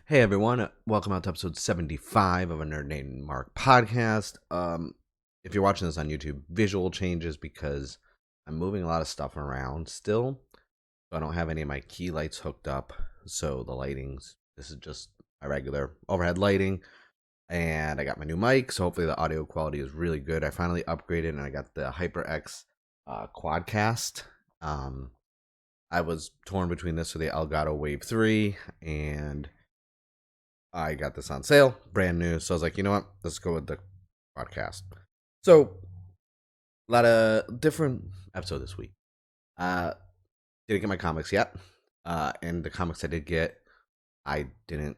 Hey everyone, welcome out to episode 75 of a Nerd Named Mark podcast. If you're watching this on YouTube, visual changes because I'm moving a lot of stuff around still. So I don't have any of my key lights hooked up. So the this is just my regular overhead lighting. And I got my new mic, so hopefully the audio quality is really good. I finally upgraded and I got the HyperX Quadcast. I was torn between this or the Elgato Wave 3, and I got this on sale, brand new. So I was like, you know what? Let's go with the podcast. So a lot of different episode this week. Didn't get my comics yet. And the comics I did get, I didn't.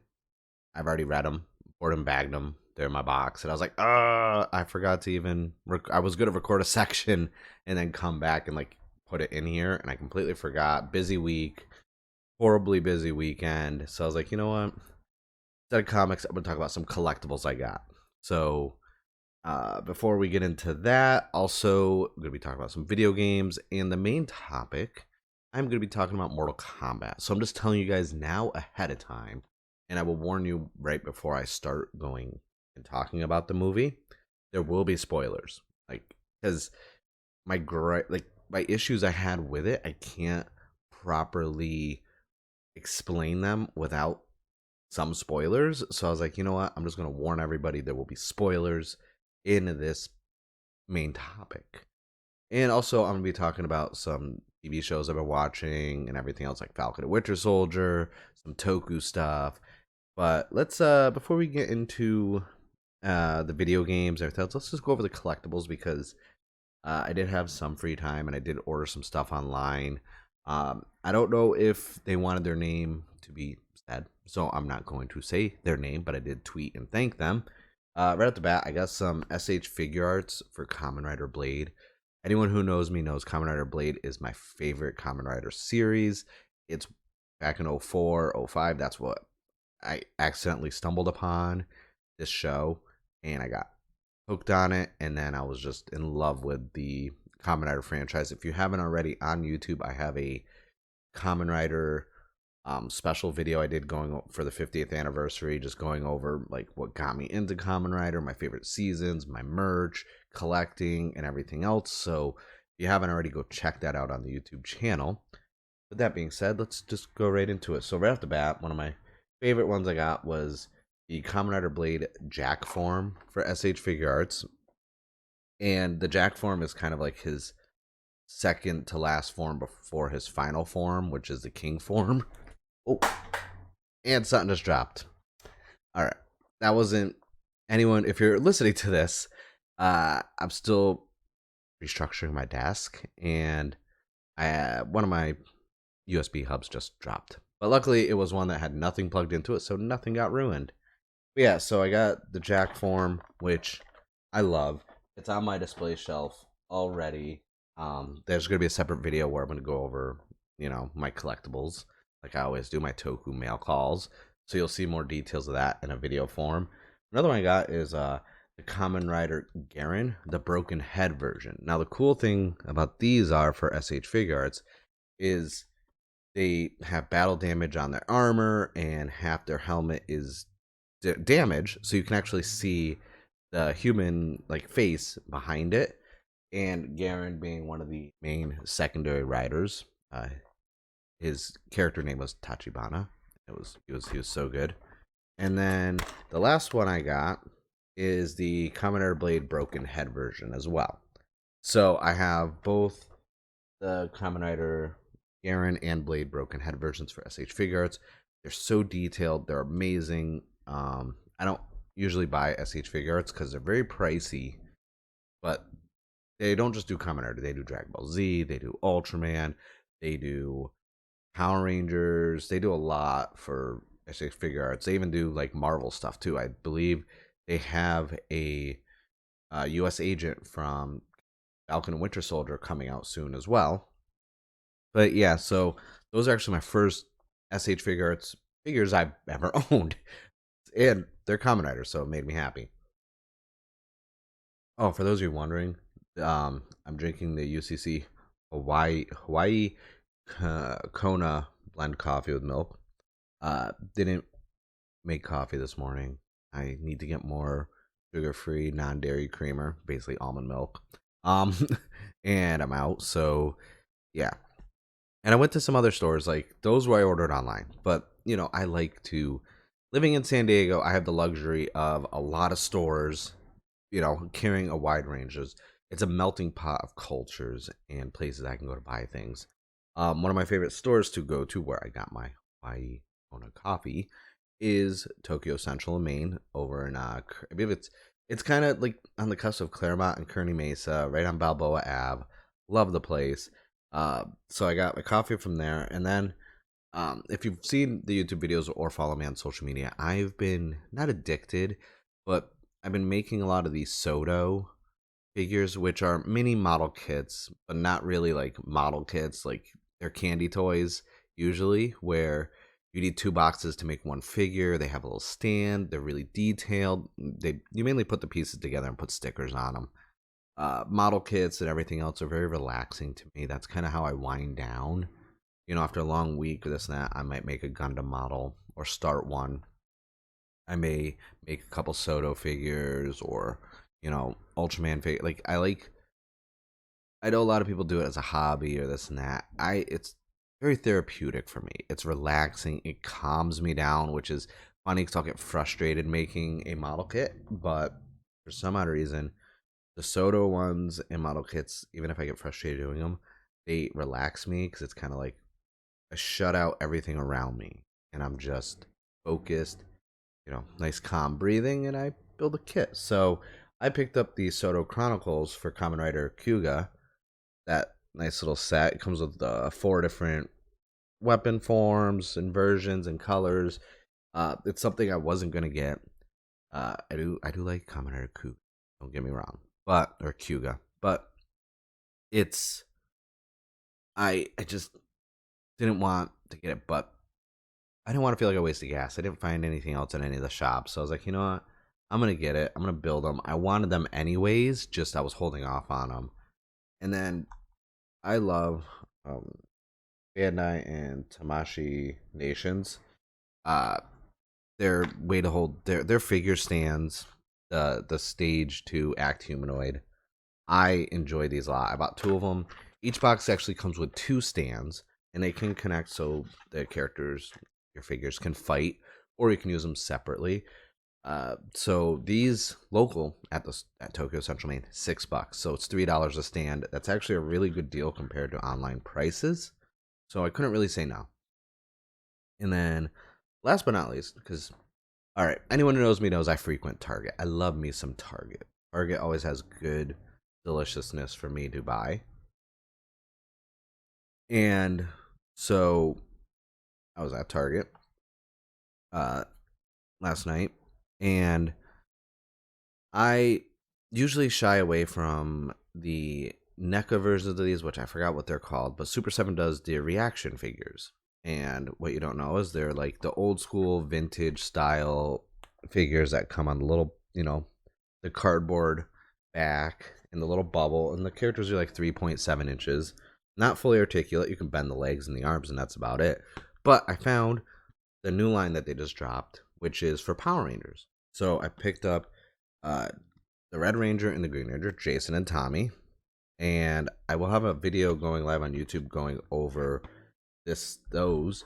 I've already read them, bought them, bagged them. They're in my box, and I was like, I forgot to even. I was gonna record a section and then come back and like put it in here, and I completely forgot. Busy week, horribly busy weekend. So I was like, you know what? Instead of comics, I'm going to talk about some collectibles I got. So, before we get into that, also, I'm going to be talking about some video games. And the main topic, I'm going to be talking about Mortal Kombat. So, I'm just telling you guys now ahead of time. And I will warn you right before I start going and talking about the movie. There will be spoilers. Because my issues I had with it, I can't properly explain them without some spoilers. So I was like, you know what? I'm just going to warn everybody there will be spoilers in this main topic. And also, I'm going to be talking about some TV shows I've been watching and everything else, like Falcon and Winter Soldier, some Toku stuff. But let's, before we get into the video games and everything else, let's just go over the collectibles because I did have some free time and I did order some stuff online. I don't know if they wanted their name to be said, so I'm not going to say their name, but I did tweet and thank them. Right off the bat, I got some SH figure arts for Kamen Rider Blade. Anyone who knows me knows Kamen Rider Blade is my favorite Kamen Rider series. It's back in 04, 05. That's what I accidentally stumbled upon this show, and I got hooked on it, and then I was just in love with the Kamen Rider franchise. If you haven't already, on YouTube, I have a Kamen Rider special video I did going for the 50th anniversary, just going over like what got me into Kamen Rider, my favorite seasons, my merch, collecting, and everything else. So if you haven't already, go check that out on the YouTube channel. With that being said, let's just go right into it. So right off the bat, one of my favorite ones I got was the Kamen Rider Blade Jack form for SH Figure Arts. And the Jack form is kind of like his second to last form before his final form, which is the King form. Oh, and something just dropped. All right. That wasn't anyone. If you're listening to this, I'm still restructuring my desk, and one of my USB hubs just dropped. But luckily, it was one that had nothing plugged into it, so nothing got ruined. But yeah, so I got the Jack form, which I love. It's on my display shelf already. There's going to be a separate video where I'm going to go over, my collectibles, like I always do, my Toku mail calls. So you'll see more details of that in a video form. Another one I got is the Kamen Rider Garen, the broken head version. Now, the cool thing about these are for SH Figure Arts is they have battle damage on their armor, and half their helmet is damaged, so you can actually see the human face behind it. And Garen being one of the main secondary riders, his character name was Tachibana. He was so good. And then the last one I got is the Kamen Rider Blade broken head version as well. So I have both the Kamen Rider Garen and Blade broken head versions for SH Figure Arts. They're so detailed. They're amazing. I don't usually buy SH Figure Arts because they're very pricey, but they don't just do Kamen Rider. They do Dragon Ball Z. They do Ultraman. They do Power Rangers. They do a lot for SH Figure Arts. They even do like Marvel stuff too. I believe they have a U.S. agent from Falcon and Winter Soldier coming out soon as well. But yeah, so those are actually my first SH Figure Arts figures I've ever owned. And they're Kamen Rider, so it made me happy. Oh, for those of you wondering, I'm drinking the UCC Hawaii Kona blend coffee with milk. Didn't make coffee this morning. I need to get more sugar-free, non-dairy creamer, basically almond milk. Um, and I'm out. So yeah. And I went to some other stores, like those where I ordered online. But I like to living in San Diego. I have the luxury of a lot of stores, carrying a wide range. It's a melting pot of cultures and places I can go to buy things. One of my favorite stores to go to, where I got my Hawaii Kona coffee, is Tokyo Central in Maine, over in I believe it's kind of like on the cusp of Claremont and Kearny Mesa, right on Balboa Ave. Love the place. So I got my coffee from there, and then if you've seen the YouTube videos or follow me on social media, I've been not addicted, but I've been making a lot of these Soto figures, which are mini model kits, but not really like model kits. Like, they're candy toys usually, where you need two boxes to make one figure. They have a little stand. They're really detailed. You mainly put the pieces together and put stickers on them. Model kits and everything else are very relaxing to me. That's kind of how I wind down. After a long week or this and that, I might make a Gundam model or start one. I may make a couple Soto figures, or Ultraman figure. I know a lot of people do it as a hobby or this and that. It's very therapeutic for me. It's relaxing. It calms me down, which is funny because I'll get frustrated making a model kit, but for some odd reason, the Soto ones and model kits, even if I get frustrated doing them, they relax me because it's kind of like I shut out everything around me and I'm just focused, nice calm breathing, and I build a kit. So I picked up the Soto Chronicles for Kamen Rider Kyuga. That nice little set. It comes with 4 different weapon forms and versions and colors. It's something I wasn't gonna get. I do like Kamen Rider Kyuga. Don't get me wrong, or Kyuga, but it's I just didn't want to get it, but I didn't want to feel like I wasted gas. I didn't find anything else in any of the shops, so I was like, you know what? I'm gonna get it. I'm gonna build them. I wanted them anyways. Just I was holding off on them, and then I love Bandai and Tamashi Nations. Uh, their way to hold their figure stands, the stage to act humanoid. I enjoy these a lot. I bought 2 of them. Each box actually comes with 2 stands, and they can connect so the characters, your figures, can fight, or you can use them separately. So these local at Tokyo Central Maine, $6, so it's $3 a stand. That's actually a really good deal compared to online prices. So I couldn't really say no. And then, last but not least, because all right, anyone who knows me knows I frequent Target. I love me some Target. Target always has good deliciousness for me to buy. And so I was at Target uh last night, and I usually shy away from the NECA versions of these, which I forgot what they're called, but Super 7 does the reaction figures. And what you don't know is they're like the old school vintage style figures that come on the little, the cardboard back and the little bubble, and the characters are like 3.7 inches. Not fully articulate. You can bend the legs and the arms, and that's about it. But I found the new line that they just dropped, which is for Power Rangers. So I picked up uh, the Red Ranger and the Green Ranger, Jason and Tommy. And I will have a video going live on YouTube going over those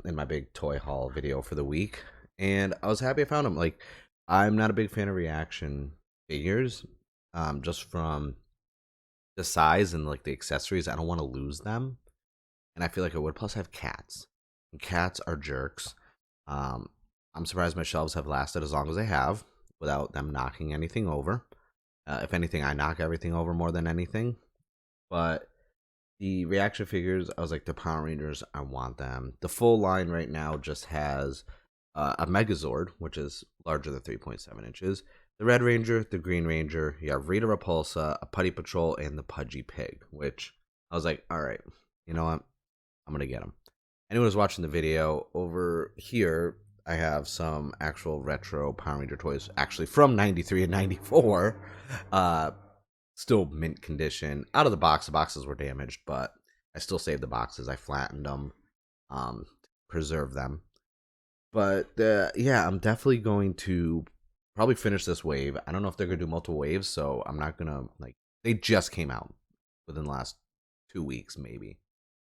in my big toy haul video for the week. And I was happy I found them. Like, I'm not a big fan of reaction figures, just from the size and like the accessories. I don't want to lose them, and I feel like I would. Plus, I have cats, and cats are jerks. Um, I'm surprised my shelves have lasted as long as they have without them knocking anything over. If anything, I knock everything over more than anything. But the reaction figures, I was like, the Power Rangers, I want them. The full line right now just has a Megazord, which is larger than 3.7 inches. The Red Ranger, the Green Ranger, you have Rita Repulsa, a Putty Patrol, and the Pudgy Pig, which I was like, all right, you know what? I'm going to get them. Anyone who's watching the video, over here, I have some actual retro Power Ranger toys, actually from 93 and 94. Still mint condition. Out of the box, the boxes were damaged, but I still saved the boxes. I flattened them, preserved them. But yeah, I'm definitely going to probably finish this wave. I don't know if they're gonna do multiple waves, so I'm not gonna like. They just came out within the last 2 weeks, maybe.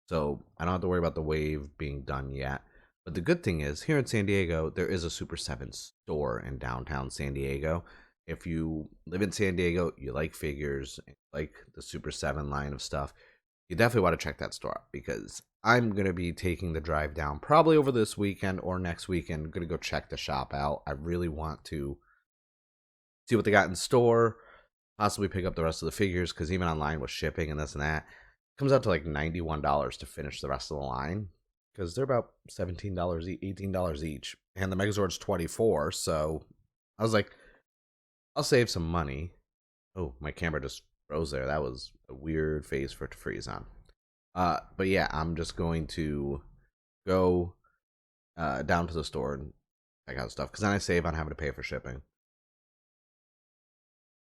So I don't have to worry about the wave being done yet. But the good thing is, here in San Diego, there is a Super 7 store in downtown San Diego. If you live in San Diego, you like figures, like the Super 7 line of stuff, you definitely want to check that store out because I'm going to be taking the drive down probably over this weekend or next weekend. I'm going to go check the shop out. I really want to see what they got in store, possibly pick up the rest of the figures because even online with shipping and this and that, it comes out to like $91 to finish the rest of the line because they're about $17, $18 each, and the Megazord's 24. So I was like, I'll save some money. Oh, my camera just froze there. That was a weird phase for it to freeze on. But yeah, I'm just going to go down to the store and check out stuff because then I save on having to pay for shipping.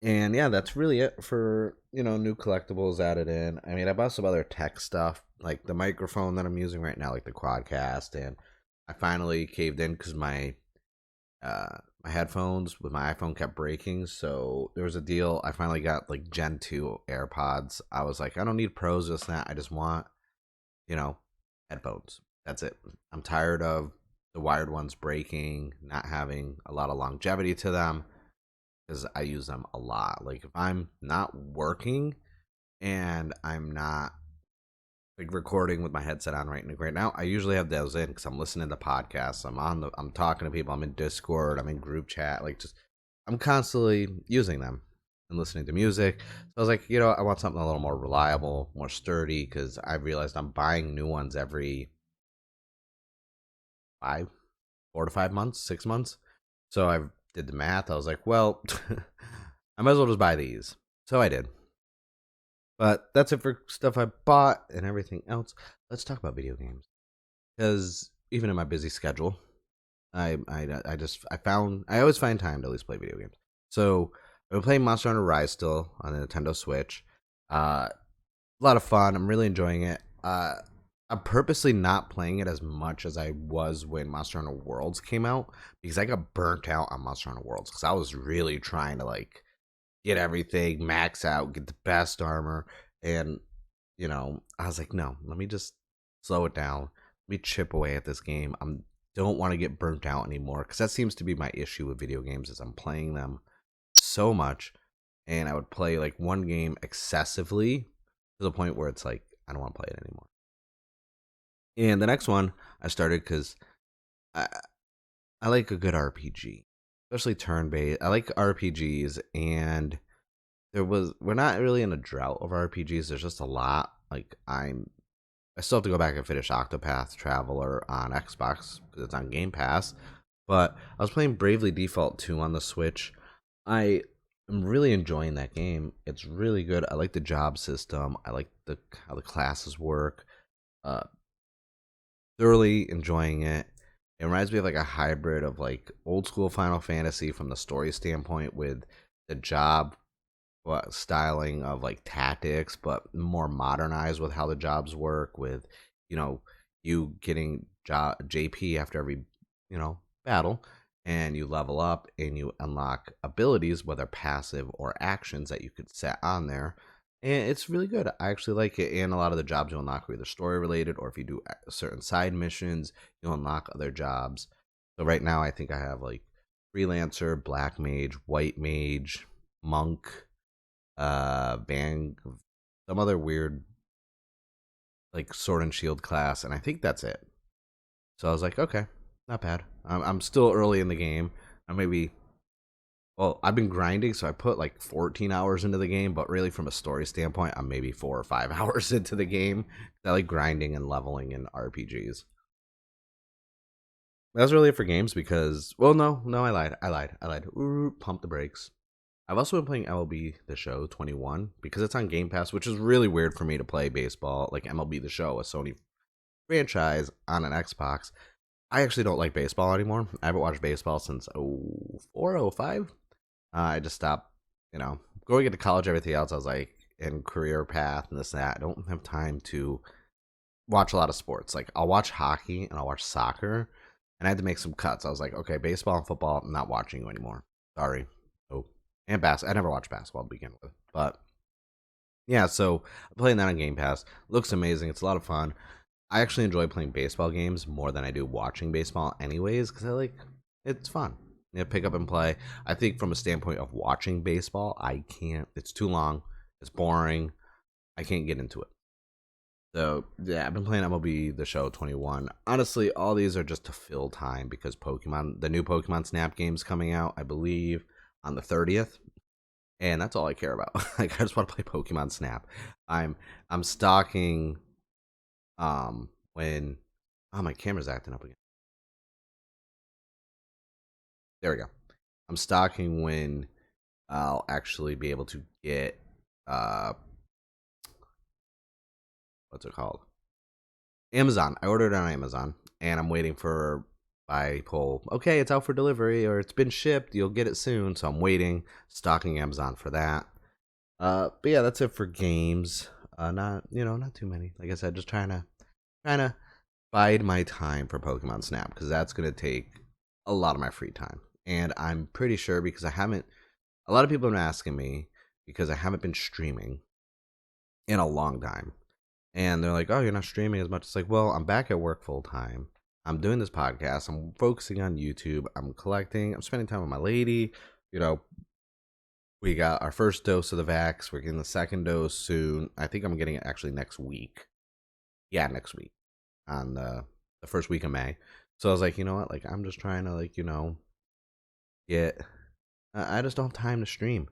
And yeah, that's really it for new collectibles added in. I mean, I bought some other tech stuff like the microphone that I'm using right now, like the Quadcast, and I finally caved in because my headphones with my iPhone kept breaking. So there was a deal. I finally got like Gen 2 AirPods. I was like, I don't need pros, this and that. I just want headphones. That's it. I'm tired of the wired ones breaking, not having a lot of longevity to them because I use them a lot. Like if I'm not working and I'm not like recording with my headset on right now, I usually have those in because I'm listening to podcasts. I'm talking to people. I'm in Discord. I'm in group chat. Like just I'm constantly using them and listening to music. So I was like, I want something a little more reliable, more sturdy because I realized I'm buying new ones every 4 to 5 months, 6 months. So I did the math. I was like, well, I might as well just buy these. So I did. But that's it for stuff I bought and everything else. Let's talk about video games. Because even in my busy schedule, I always find time to at least play video games. So I've been playing Monster Hunter Rise still on the Nintendo Switch. A lot of fun. I'm really enjoying it. I'm purposely not playing it as much as I was when Monster Hunter Worlds came out because I got burnt out on Monster Hunter Worlds because I was really trying to like get everything max out, get the best armor, and I was like, no, let me just slow it down. Let me chip away at this game. I don't want to get burnt out anymore because that seems to be my issue with video games is I'm playing them so much, and I would play like one game excessively to the point where it's like I don't want to play it anymore. And the next one I started because I I like a good RPG, especially turn based. I like RPGs, and we're not really in a drought of RPGs. There's just a lot. Like I still have to go back and finish Octopath Traveler on Xbox because it's on Game Pass. But I was playing Bravely Default 2 on the Switch. I am really enjoying that game. It's really good. I like the job system. I like how the classes work. Uh, Thoroughly enjoying it. It reminds me of like a hybrid of like old school Final Fantasy from the story standpoint with the job styling of like tactics, but more modernized with how the jobs work. With you know you getting JP after every battle, and you level up and you unlock abilities, whether passive or actions that you could set on there. And it's really good. I actually like it. And a lot of the jobs you unlock are either story related, or if you do certain side missions, you'll unlock other jobs. So right now, I think I have like freelancer, black mage, white mage, monk, bang, some other weird like sword and shield class, and I think that's it. So I was like, okay, not bad. I'm still early in the game. I maybe I've been grinding, so I put like 14 hours into the game, but really from a story standpoint, I'm maybe 4 or 5 hours into the game. I like grinding and leveling in RPGs. That's really it for games because, well, no, I lied. Ooh, pump the brakes. I've also been playing MLB The Show 21 because it's on Game Pass, which is really weird for me to play baseball, like MLB The Show, a Sony franchise, on an Xbox. I actually don't like baseball anymore. I haven't watched baseball since 04, 05. I just stopped, going into college, everything else. I was like, in career path and this and that. I don't have time to watch a lot of sports. Like, I'll watch hockey and I'll watch soccer, and I had to make some cuts. I was like, okay, baseball and football, I'm not watching you anymore. Sorry. Oh, and I never watched basketball to begin with, but yeah. So I'm playing that on Game Pass. Looks amazing. It's a lot of fun. I actually enjoy playing baseball games more than I do watching baseball, anyways, because it's fun. Pick up and play. I think from a standpoint of watching baseball, I can't. It's too long. It's boring. I can't get into it. So yeah, I've been playing MLB The Show 21. Honestly, all these are just to fill time because the new Pokemon Snap game's coming out, I believe, on the 30th, and that's all I care about. Like I just want to play Pokemon Snap. I'm stalking when my camera's acting up again. There we go. I'm stalking when I'll actually be able to get what's it called? Amazon. I ordered it on Amazon, and I'm waiting for my whole, okay, it's out for delivery, or it's been shipped, you'll get it soon. So I'm waiting, stocking Amazon for that. But yeah, that's it for games. Not too many. Like I said, just trying to bide my time for Pokemon Snap because that's gonna take a lot of my free time. And I'm pretty sure because I haven't. A lot of people have been asking me because I haven't been streaming in a long time. And they're like, "Oh, you're not streaming as much." It's like, well, I'm back at work full time. I'm doing this podcast. I'm focusing on YouTube. I'm collecting. I'm spending time with my lady. You know, we got our first dose of the vax. We're getting the second dose soon. I think I'm getting it actually next week. Yeah, next week on the first week of May. So I was like, you know what? Like, I'm just trying to get. I just don't have time to stream.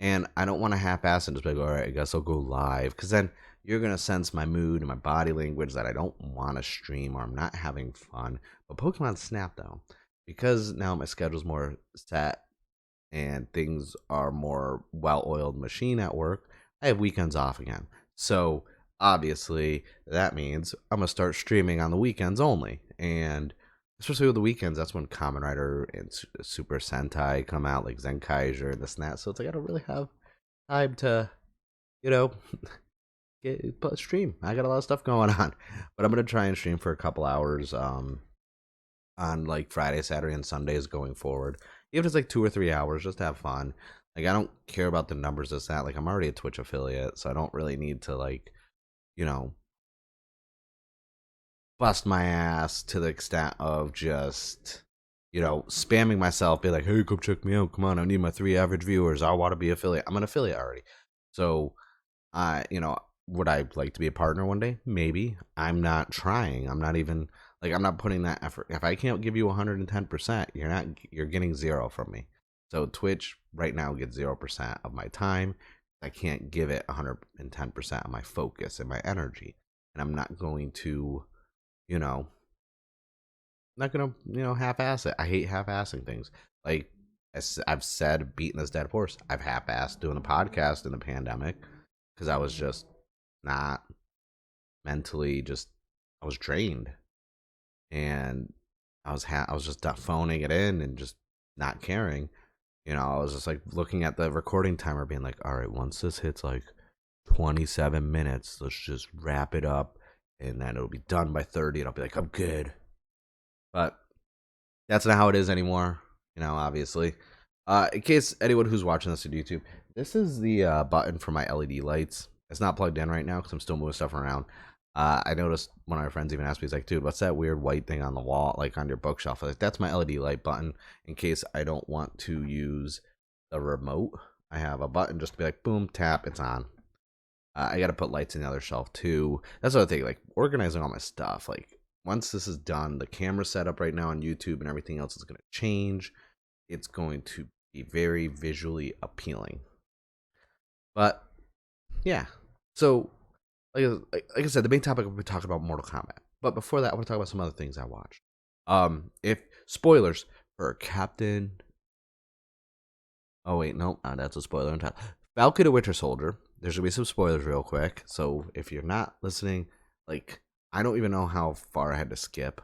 And I don't want to half-ass and just be like, all right, I guess I'll go live. Because then you're going to sense my mood and my body language that I don't want to stream or I'm not having fun. But Pokemon Snap, though, because now my schedule's more set and things are more well-oiled machine at work, I have weekends off again. So obviously that means I'm going to start streaming on the weekends only. And especially with the weekends, that's when Kamen Rider and Super Sentai come out, like Zenkaiser and this and that. So it's like I don't really have time to, you know, stream. I got a lot of stuff going on, but I'm gonna try and stream for a couple hours, on like Friday, Saturday, and Sundays going forward. Even if it's like 2 or 3 hours, just to have fun. Like I don't care about the numbers, this that. Like I'm already a Twitch affiliate, so I don't really need to you know, bust my ass to the extent of just spamming myself, be like, hey, come check me out, come on, I need my 3 average viewers, I want to be affiliate. I'm an affiliate already. So would I like to be a partner one day? Maybe. I'm not trying. I'm not even I'm not putting that effort. If I can't give you 110%, you're getting zero from me. So Twitch right now gets 0% of my time. I can't give it 110% of my focus and my energy, and I'm not going to you know, not gonna, half-ass it. I hate half-assing things. Like as I've said, beating this dead horse. I've half-assed doing a podcast in the pandemic because I was just not mentally I was drained, and I was just phoning it in and just not caring. I was just like looking at the recording timer, being like, all right, once this hits like 27 minutes, let's just wrap it up, and then it'll be done by 30, and I'll be like, I'm good. But that's not how it is anymore, obviously. In case anyone who's watching this on YouTube, this is the button for my LED lights. It's not plugged in right now because I'm still moving stuff around. I noticed one of my friends even asked me, he's like, dude, what's that weird white thing on the wall, like on your bookshelf? I was like, that's my LED light button in case I don't want to use the remote. I have a button just to be like, boom, tap, it's on. I got to put lights in the other shelf too. That's the other thing, like organizing all my stuff. Like once this is done, the camera setup right now on YouTube and everything else is going to change. It's going to be very visually appealing. But yeah, so like I said, the main topic we're talking about Mortal Kombat. But before that, I want to talk about some other things I watched. If spoilers for Captain. Oh wait, no, that's a spoiler. Falcon and Winter Soldier. There's gonna be some spoilers real quick. So if you're not listening, I don't even know how far I had to skip,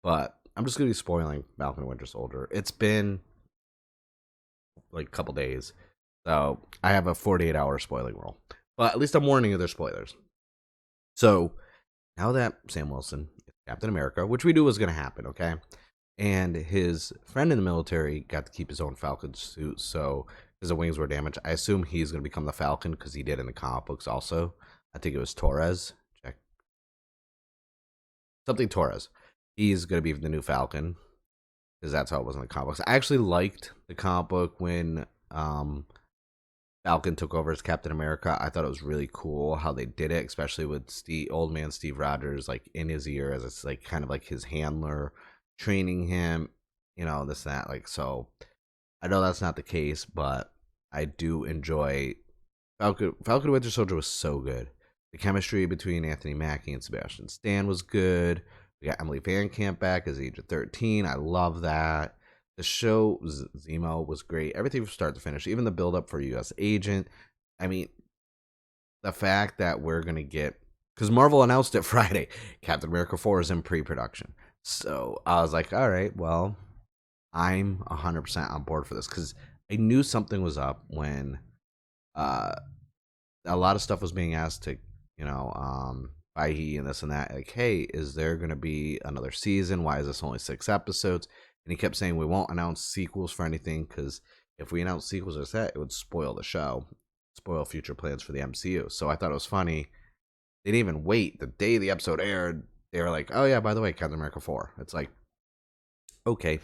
but I'm just gonna be spoiling Falcon and Winter Soldier. It's been like a couple days, so I have a 48-hour spoiling rule. But at least I'm warning you, there's spoilers. So now that Sam Wilson is Captain America, which we knew was gonna happen, okay? and his friend in the military got to keep his own Falcon suit. So because the wings were damaged, I assume he's going to become the Falcon because he did in the comic books also. I think it was Torres. Check something Torres. He's going to be the new Falcon because that's how it was in the comic books. I actually liked the comic book when Falcon took over as Captain America. I thought it was really cool how they did it, especially with old man Steve Rogers like in his ear as it's like kind of like his handler, training him, this and that. Like so, I know that's not the case, but I do enjoy Falcon. Falcon Winter Soldier was so good. The chemistry between Anthony Mackie and Sebastian Stan was good. We got Emily Van Camp back as Agent 13. I love that. The show Zemo was great. Everything from start to finish, even the build up for US Agent. I mean, the fact that we're gonna get because Marvel announced it Friday, Captain America 4 is in pre-production. So I was like, all right, well, I'm 100% on board for this because I knew something was up when uh, a lot of stuff was being asked to, Faihi and this and that. Like, hey, is there going to be another season? Why is this only 6 episodes? And he kept saying we won't announce sequels for anything because if we announce sequels or that, it would spoil the show, spoil future plans for the MCU. So I thought it was funny. They didn't even wait. The day the episode aired, they were like, oh, yeah, by the way, Captain America 4. It's like, okay.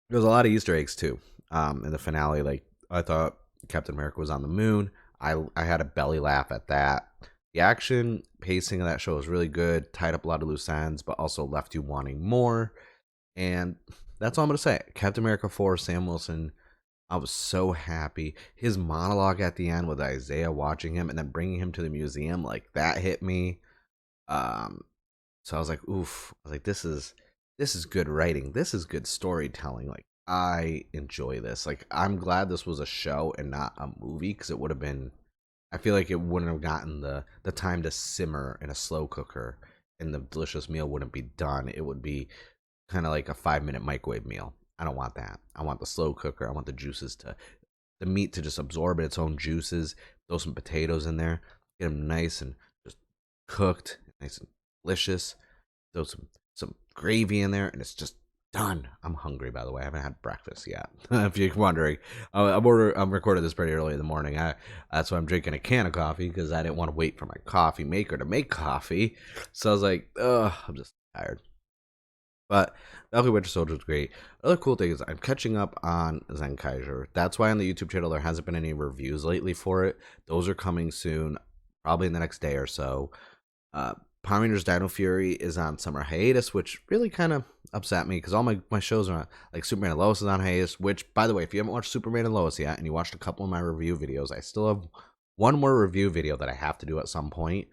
There was a lot of Easter eggs, too, in the finale. Like, I thought Captain America was on the moon. I had a belly laugh at that. The action pacing of that show was really good, tied up a lot of loose ends, but also left you wanting more. And that's all I'm going to say. Captain America 4, Sam Wilson, I was so happy. His monologue at the end with Isaiah watching him and then bringing him to the museum, like that hit me. So I was like, oof. I was like, this is good writing. This is good storytelling. Like I enjoy this. Like I'm glad this was a show and not a movie because it would have been. I feel like it wouldn't have gotten the time to simmer in a slow cooker, and the delicious meal wouldn't be done. It would be kind of like a 5-minute microwave meal. I don't want that. I want the slow cooker. I want the meat to just absorb its own juices. Throw some potatoes in there, get them nice and just cooked, nice and delicious. Throw some gravy in there, and it's just done. I'm hungry, by the way. I haven't had breakfast yet. If you're wondering, I'm recording this pretty early in the morning. That's why I'm drinking a can of coffee because I didn't want to wait for my coffee maker to make coffee. So I was like, ugh, I'm just tired. But Falcon Winter Soldier was great. Another cool thing is I'm catching up on Zenkaiser. That's why on the YouTube channel there hasn't been any reviews lately for it. Those are coming soon, probably in the next day or so. Uh, Power Rangers Dino Fury is on summer hiatus, which really kind of upset me because all my shows are on, like Superman and Lois is on hiatus. Which, by the way, if you haven't watched Superman and Lois yet and you watched a couple of my review videos, I still have one more review video that I have to do at some point.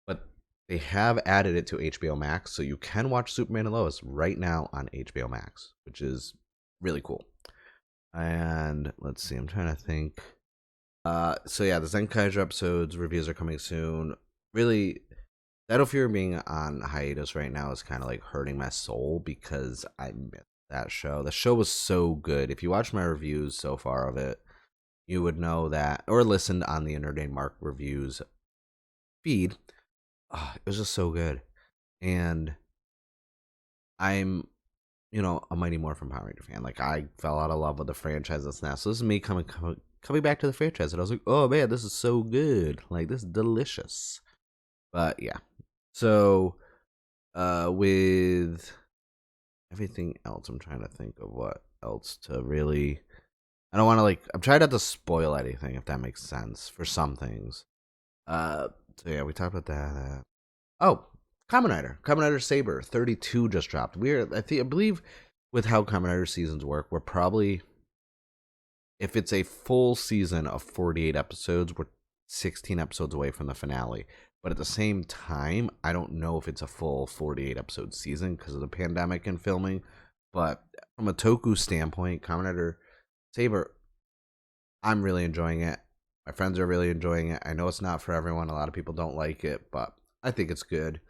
But they have added it to HBO Max, so you can watch Superman and Lois right now on HBO Max, which is really cool. And let's see, I'm trying to think. So yeah, the Zenkaiser episodes reviews are coming soon. Really, Dino Fury being on hiatus right now is kind of like hurting my soul because I missed that show. The show was so good. If you watch my reviews so far of it, you would know that, or listened on the Nerd Mark reviews feed. Oh, it was just so good. And I'm, a Mighty Morphin Power Ranger fan. Like I fell out of love with the franchise that's now. So this is me coming back to the franchise, and I was like, oh man, this is so good. Like this is delicious. But yeah. So with everything else, I'm trying to think of what else to really. I don't want to I'm trying not to spoil anything, if that makes sense, for some things. So yeah, we talked about that. Oh, Kamen Rider Saber 32 just dropped. I believe with how Kamen Rider seasons work, we're probably, if it's a full season of 48 episodes, we're 16 episodes away from the finale. But at the same time, I don't know if it's a full 48 episode season because of the pandemic and filming. But from a Toku standpoint, Kamen Rider Saber, I'm really enjoying it. My friends are really enjoying it. I know it's not for everyone. A lot of people don't like it, but I think it's good.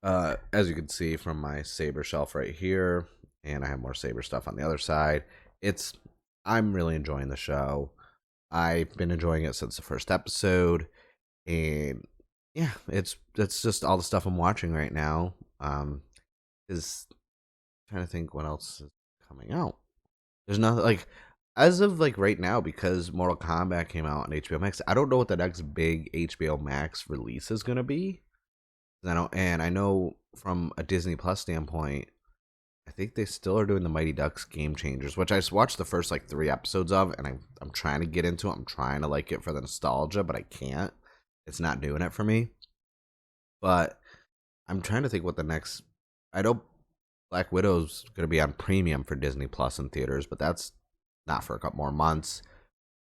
As you can see from my Saber shelf right here, and I have more Saber stuff on the other side. I'm really enjoying the show. I've been enjoying it since the first episode, and yeah, it's just all the stuff I'm watching right now. Is trying to think what else is coming out. There's nothing like as of like right now because Mortal Kombat came out on HBO Max. I don't know what the next big HBO Max release is gonna be. I know from a Disney Plus standpoint, I think they still are doing the Mighty Ducks Game Changers, which I just watched the first like 3 episodes of, and I'm trying to get into it. I'm trying to like it for the nostalgia, but I can't. It's not doing it for me. But I'm trying to think what the next. I know Black Widow's going to be on premium for Disney Plus in theaters, but that's not for a couple more months.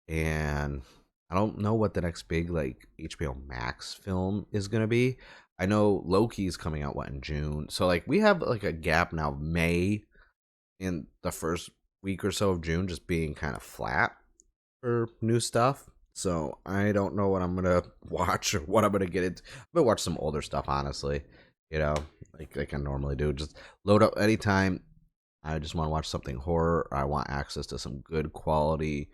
And I don't know what the next big like HBO Max film is going to be. I know Loki's coming out in June. So like we have like a gap now of May in the first week or so of June just being kind of flat for new stuff. So I don't know what I'm gonna watch or what I'm gonna get into. I'm gonna watch some older stuff, honestly. You know, like I normally do. Just load up anytime I just want to watch something horror. Or I want access to some good quality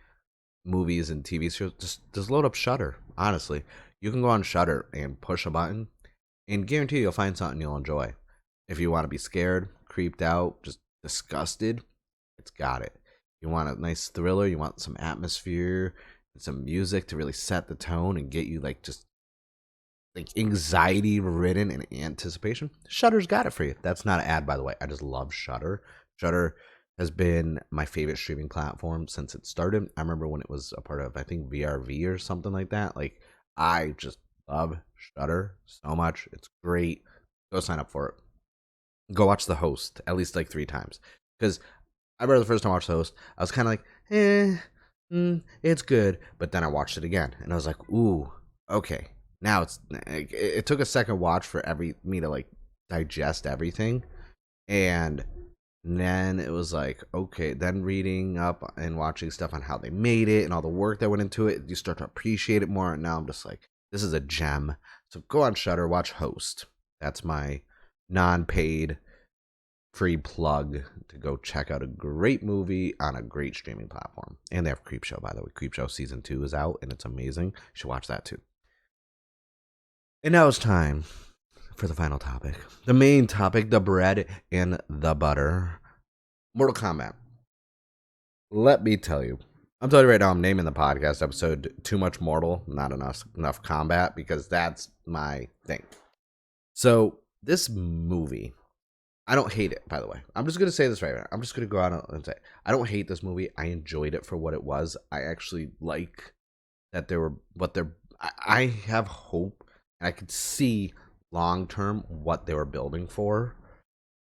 movies and TV shows. Just load up Shutter. Honestly, you can go on Shutter and push a button, and guarantee you'll find something you'll enjoy. If you want to be scared, creeped out, just disgusted, it's got it. You want a nice thriller, you want some atmosphere and some music to really set the tone and get you like just like anxiety ridden and anticipation. Shutter's got it for you. That's not an ad, by the way. I just love Shutter. Shutter has been my favorite streaming platform since it started. I remember when it was a part of I think VRV or something like that. Like I just love Shutter so much. It's great. Go sign up for it. Go watch The Host at least like 3 times because I remember the first time I watched The Host, I was kind of like, it's good, but then I watched it again and I was like, ooh, okay, now it took a second watch for me to like digest everything, and then it was like, okay, then reading up and watching stuff on how they made it and all the work that went into it, you start to appreciate it more. And now I'm just like, this is a gem. So go on Shutter, watch Host. That's my non-paid free plug to go check out a great movie on a great streaming platform. And they have Creepshow, by the way. Creepshow season 2 is out and it's amazing. You should watch that too. And now it's time for the final topic. The main topic, the bread and the butter. Mortal Kombat. Let me tell you. I'm telling you right now, I'm naming the podcast episode Too Much Mortal, Not Enough Combat, because that's my thing. So, this movie, I don't hate it, by the way. I'm just going to say this right now. I'm just going to go out and say, I don't hate this movie. I enjoyed it for what it was. I actually like that I have hope, and I could see long term what they were building for.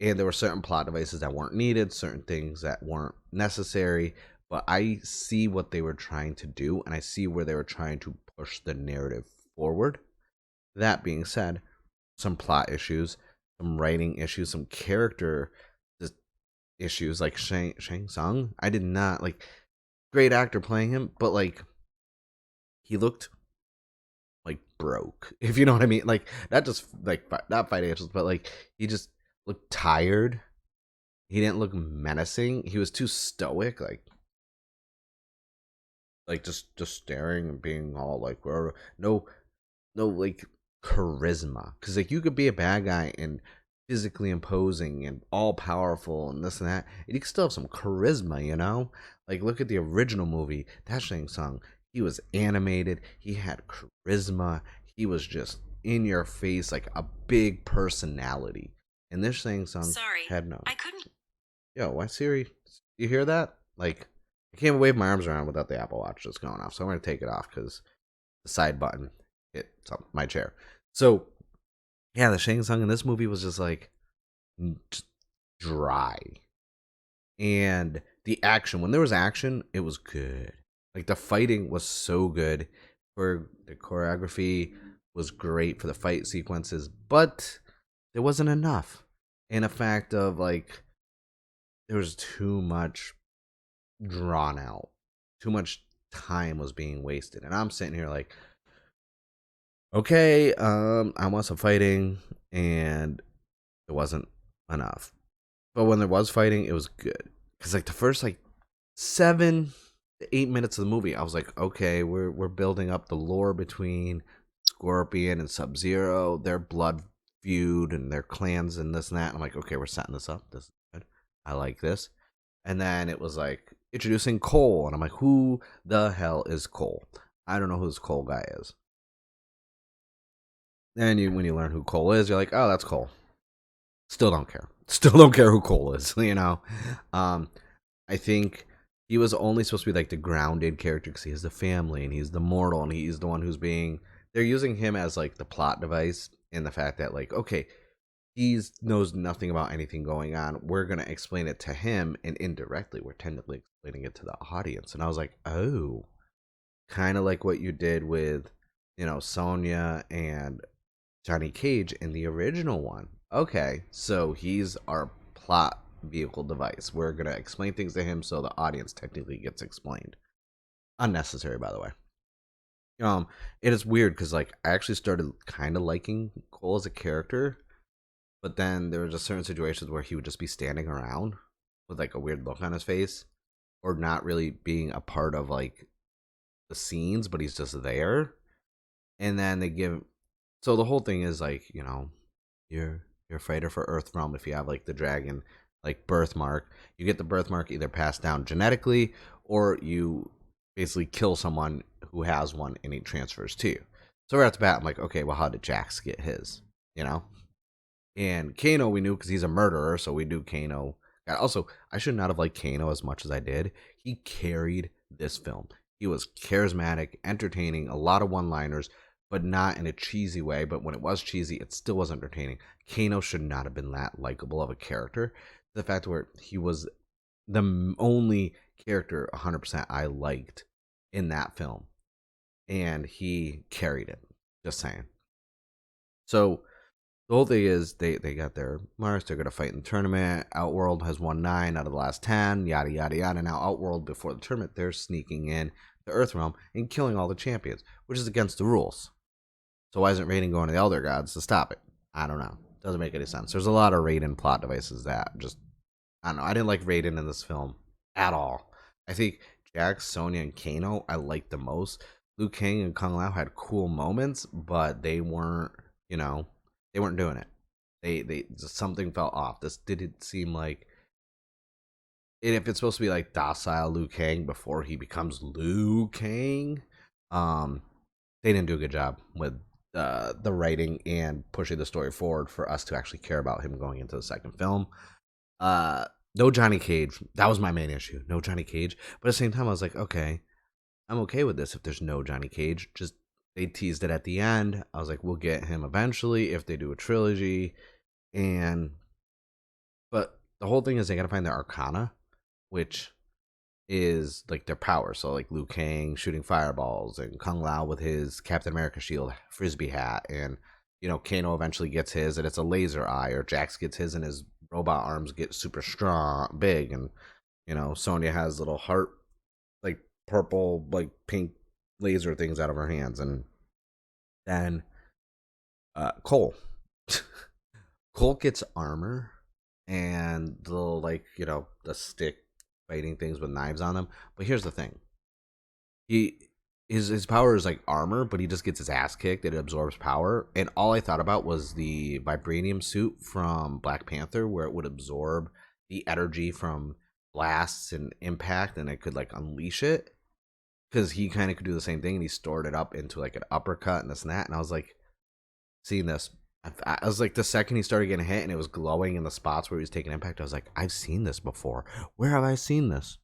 And there were certain plot devices that weren't needed, certain things that weren't necessary. But I see what they were trying to do, and I see where they were trying to push the narrative forward. That being said, some plot issues, some writing issues, some character issues, like Shang Tsung. I did not like great actor playing him, but like he looked like broke, if you know what I mean. Like not just like not financials, but like he just looked tired. He didn't look menacing. He was too stoic, like just staring and being all like no like charisma. Because like you could be a bad guy and physically imposing and all powerful and this and that, and you can still have some charisma, you know. Like look at the original movie. That Shang Tsung, he was animated. He had charisma. He was just in your face, like a big personality. And this Shang Tsung had no. I couldn't. Yo, why Siri? You hear that? Like, I can't wave my arms around without the Apple Watch just going off. So I'm going to take it off because the side button hit my chair. So, yeah, the Shang Tsung in this movie was just like just dry. And the action, when there was action, it was good. Like, the fighting was so good. For the choreography was great for the fight sequences, but there wasn't enough. In a fact of like, there was too much drawn out. Too much time was being wasted. And I'm sitting here like, okay, I want some fighting, and it wasn't enough. But when there was fighting, it was good. Because like the first like 7 to 8 minutes of the movie, I was like, okay, we're building up the lore between Scorpion and Sub-Zero, their blood feud and their clans and this and that. And I'm like, okay, we're setting this up. This is good. I like this. And then it was like introducing Cole, and I'm like, who the hell is Cole? I don't know who this Cole guy is. Then when you learn who Cole is, you're like, oh, that's Cole. Still don't care. Still don't care who Cole is. I think he was only supposed to be like the grounded character because he has the family and he's the mortal and he's the one who's being. They're using him as like the plot device in the fact that like, okay, he knows nothing about anything going on. We're gonna explain it to him, and indirectly, we're technically explaining it to the audience. And I was like, oh, kind of like what you did with, Sonya and Johnny Cage in the original one. Okay, so he's our plot vehicle device. We're gonna explain things to him so the audience technically gets explained. Unnecessary, by the way. It is weird because like I actually started kind of liking Cole as a character, but then there were just certain situations where he would just be standing around with like a weird look on his face, or not really being a part of like the scenes, but he's just there. And then they give, so the whole thing is like, you're a fighter for Earthrealm if you have like the dragon like birthmark. You get the birthmark either passed down genetically, or you basically kill someone who has one and he transfers to you. So right off the bat, I'm like, okay, well, how did Jax get his? And Kano, we knew because he's a murderer, so we knew Kano. God, also, I should not have liked Kano as much as I did. He carried this film. He was charismatic, entertaining, a lot of one-liners, but not in a cheesy way. But when it was cheesy, it still was entertaining. Kano should not have been that likable of a character. The fact where he was the only character 100% I liked in that film. And he carried it. Just saying. So the whole thing is they got their marks. They're going to fight in the tournament. Outworld has won 9 out of the last 10. Yada, yada, yada. Now Outworld, before the tournament, they're sneaking in the Earthrealm and killing all the champions, which is against the rules. So why isn't Raiden going to the Elder Gods to stop it? I don't know. Doesn't make any sense. There's a lot of Raiden plot devices that just, I don't know. I didn't like Raiden in this film at all. I think Jax, Sonya, and Kano I liked the most. Liu Kang and Kung Lao had cool moments, but they weren't, they weren't doing it. They just, something felt off. This didn't seem like, and if it's supposed to be like docile Liu Kang before he becomes Liu Kang, they didn't do a good job with the writing and pushing the story forward for us to actually care about him going into the second film. No Johnny Cage. That was my main issue. No Johnny Cage. But at the same time, I was like, okay, I'm okay with this if there's no Johnny Cage. Just, they teased it at the end. I was like, we'll get him eventually if they do a trilogy. But the whole thing is they gotta find their Arcana, which is like their power. So like Liu Kang shooting fireballs, and Kung Lao with his Captain America shield frisbee hat, and Kano eventually gets his and it's a laser eye, or Jax gets his and his robot arms get super strong, big, and Sonya has little heart, like purple, like pink laser things out of her hands, and then Cole. Cole gets armor and the like, the stick fighting things with knives on them. But here's the thing: his power is like armor, but he just gets his ass kicked. It absorbs power, and all I thought about was the vibranium suit from Black Panther, where it would absorb the energy from blasts and impact, and it could like unleash it. Because he kind of could do the same thing, and he stored it up into like an uppercut and this and that. And I was like, seeing this, I was like, the second he started getting hit and it was glowing in the spots where he was taking impact, I was like, I've seen this before. Where have I seen this?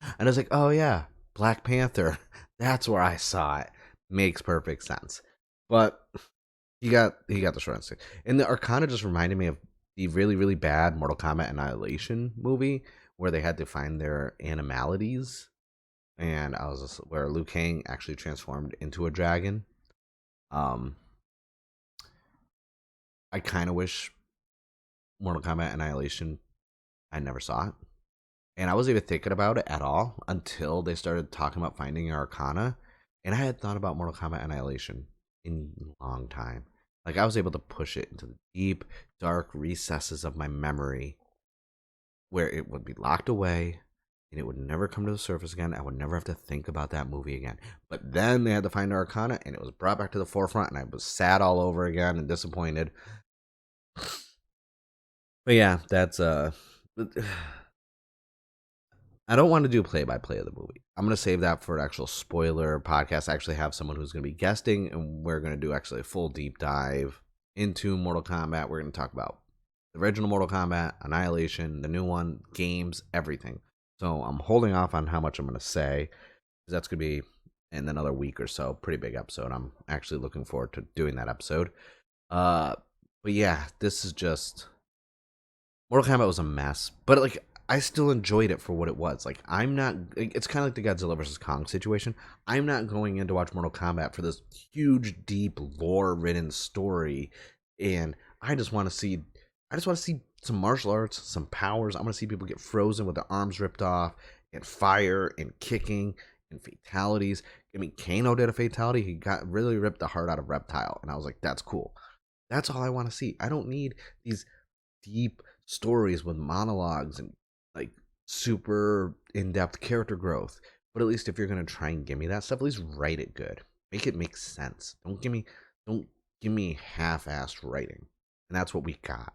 And I was like, oh yeah, Black Panther. That's where I saw it. Makes perfect sense. But he got the short stick. And the Arcana just reminded me of the really, really bad Mortal Kombat Annihilation movie where they had to find their animalities. And I was just, where Liu Kang actually transformed into a dragon. I kind of wish Mortal Kombat Annihilation, I never saw it. And I wasn't even thinking about it at all until they started talking about finding Arcana. And I had thought about Mortal Kombat Annihilation in a long time. Like, I was able to push it into the deep, dark recesses of my memory where it would be locked away. and it would never come to the surface again. I would never have to think about that movie again. But then they had to find Arcana, and it was brought back to the forefront, and I was sad all over again and disappointed. But yeah, that's I don't want to do play-by-play of the movie. I'm going to save that for an actual spoiler podcast. I actually have someone who's going to be guesting, and we're going to do actually a full deep dive into Mortal Kombat. We're going to talk about the original Mortal Kombat, Annihilation, the new one, games, everything. So I'm holding off on how much I'm going to say, because that's going to be in another week or so. Pretty big episode. I'm actually looking forward to doing that episode. But yeah, this is just... Mortal Kombat was a mess, but like I still enjoyed it for what it was. Like I'm not. It's kind of like the Godzilla versus Kong situation. I'm not going in to watch Mortal Kombat for this huge, deep, lore-ridden story, and I just want to see. I just want to see some martial arts, some powers. I want to see people get frozen with their arms ripped off, and fire, and kicking, and fatalities. I mean, Kano did a fatality. He got really ripped the heart out of Reptile, and I was like, that's cool. That's all I want to see. I don't need these deep stories with monologues and like super in-depth character growth. But at least if you're gonna try and give me that stuff, at least write it good. Make it make sense. Don't give me half-assed writing. And that's what we got.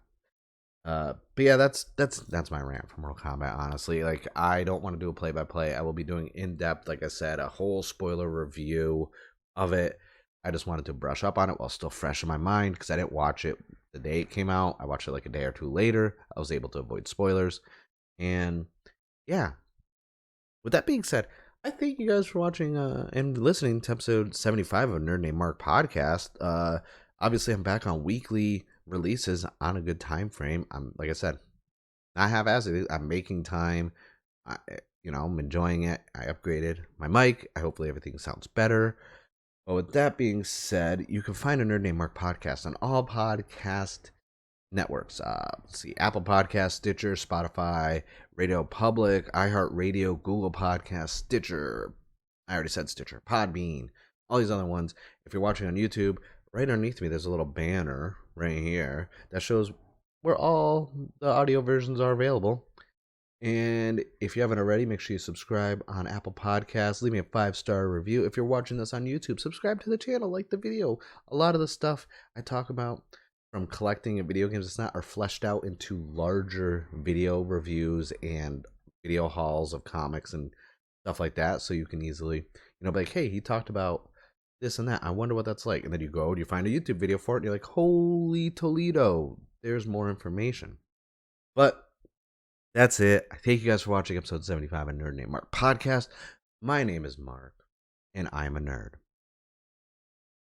But yeah, that's my rant for Mortal Kombat, honestly. Like I don't want to do a play-by-play. I will be doing in-depth, like I said, a whole spoiler review of it. I just wanted to brush up on it while still fresh in my mind because I didn't watch it the day it came out. I watched it like a day or two later. I was able to avoid spoilers. And yeah, with that being said, I thank you guys for watching and listening to episode 75 of Nerd Named Mark podcast. Obviously, I'm back on weekly releases on a good time frame. I'm like I said, not half-assed. I'm making time. I'm enjoying it. I upgraded my mic. Hopefully, everything sounds better. Well, with that being said, you can find a Nerd Named Mark podcast on all podcast networks. Let's see, Apple Podcasts, Stitcher, Spotify, Radio Public, iHeartRadio, Google Podcasts, Stitcher. I already said Stitcher, Podbean, all these other ones. If you're watching on YouTube, right underneath me, there's a little banner right here that shows where all the audio versions are available. And if you haven't already, make sure you subscribe on Apple Podcasts. Leave me a 5-star review. If you're watching this on YouTube, subscribe to the channel, like the video. A lot of the stuff I talk about from collecting and video games, are fleshed out into larger video reviews and video hauls of comics and stuff like that. So you can easily, be like, hey, he talked about this and that. I wonder what that's like. And then you go and you find a YouTube video for it and you're like, holy Toledo, there's more information. But that's it. I thank you guys for watching episode 75 of Nerd Named Mark podcast. My name is Mark, and I'm a nerd.